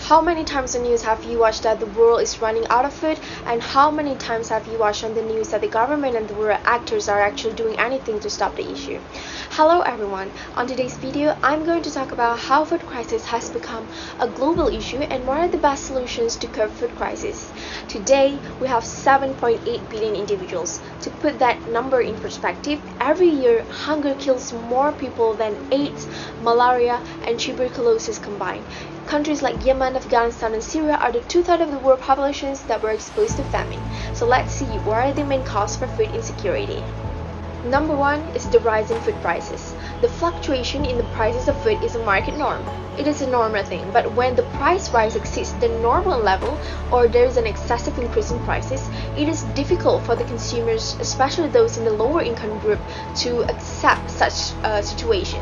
How many times on the news have you watched that the world is running out of food, and how many times have you watched on the news that the government and the world actors are actually doing anything to stop the issue? Hello everyone, on today's video I'm going to talk about how food crisis has become a global issue and what are the best solutions to curb food crisis. Today we have 7.8 billion individuals. To put that number in perspective, every year hunger kills more people than AIDS, malaria and tuberculosis combined. Countries like Yemen, Afghanistan and Syria are the two-thirds of the world populations that were exposed to famine. So let's see what are the main causes for food insecurity. Number one is the rise in food prices. The fluctuation in the prices of food is a market norm. It is a normal thing, but when the price rise exceeds the normal level or there is an excessive increase in prices, it is difficult for the consumers, especially those in the lower income group, to accept such a situation.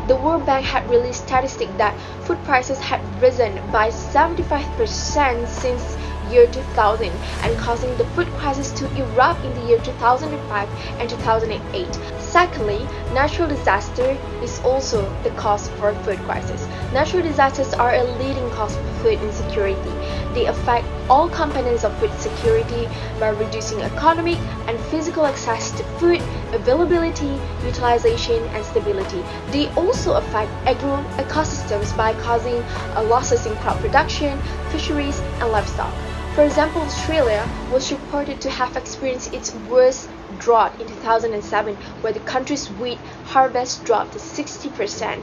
The World Bank had released statistics that food prices had risen by 75% since year 2000 and causing the food crisis to erupt in the year 2005 and 2008. Secondly, natural disaster is also the cause for food crisis. Natural disasters are a leading cause for food insecurity. They affect all components of food security by reducing economic and physical access to food, availability, utilization, and stability. They also affect ecosystems by causing losses in crop production, fisheries, and livestock. For example, Australia was reported to have experienced its worst drought in 2007, where the country's wheat harvest dropped to 60%.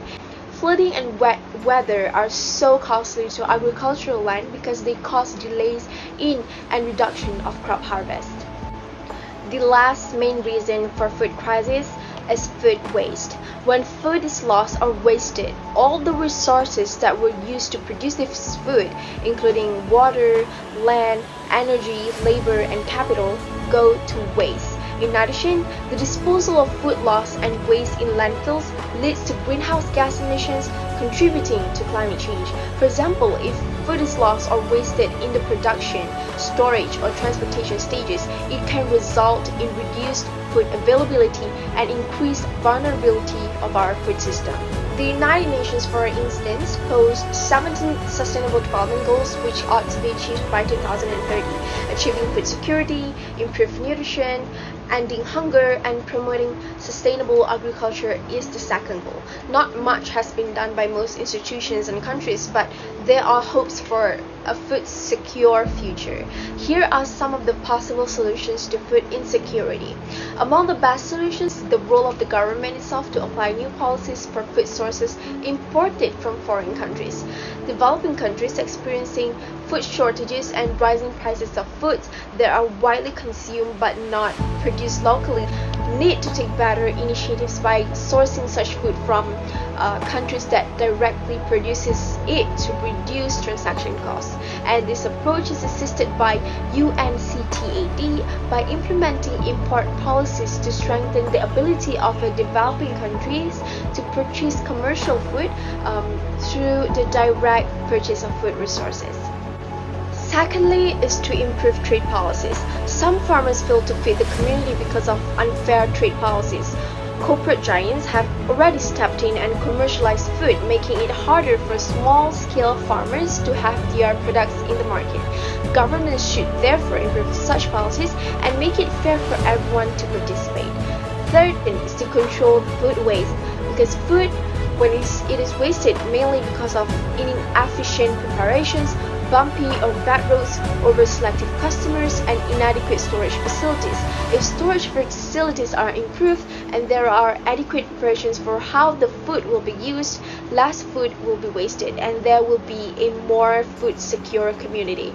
Flooding and wet weather are so costly to agricultural land because they cause delays in and reduction of crop harvest. The last main reason for food crisis is food waste. When food is lost or wasted, all the resources that were used to produce this food, including water, land, energy, labor, and capital, go to waste. In addition, the disposal of food loss and waste in landfills leads to greenhouse gas emissions, contributing to climate change. For example, if food is lost or wasted in the production, storage, or transportation stages, it can result in reduced food availability and increased vulnerability of our food system. The United Nations, for instance, posed 17 Sustainable Development Goals which ought to be achieved by 2030. Achieving food security, improved nutrition, ending hunger, and promoting sustainable agriculture is the second goal. Not much has been done by most institutions and countries, but there are hopes for a food secure future. Here are some of the possible solutions to food insecurity. Among the best solutions, the role of the government itself to apply new policies for food sources imported from foreign countries. Developing countries experiencing food shortages and rising prices of foods that are widely consumed but not produced locally need to take better initiatives by sourcing such food from countries that directly produces it to reduce transaction costs. And this approach is assisted by UNCTAD by implementing import policies to strengthen the ability of developing countries to purchase commercial food through the direct purchase of food resources. Secondly is to improve trade policies. Some farmers fail to feed the community because of unfair trade policies. Corporate giants have already stepped in and commercialized food, making it harder for small-scale farmers to have their products in the market. Governments should therefore improve such policies and make it fair for everyone to participate. Third thing is to control food waste, because food, when it is wasted mainly because of inefficient preparations, bumpy or bad roads, over-selective customers, and inadequate storage facilities. If storage facilities are improved and there are adequate versions for how the food will be used, less food will be wasted and there will be a more food-secure community.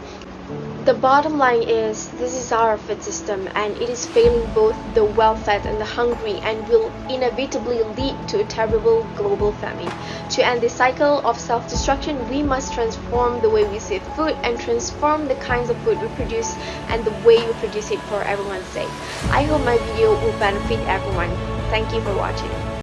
The bottom line is, this is our food system and it is failing both the well-fed and the hungry and will inevitably lead to a terrible global famine. To end this cycle of self-destruction, we must transform the way we save food and transform the kinds of food we produce and the way we produce it for everyone's sake. I hope my video will benefit everyone. Thank you for watching.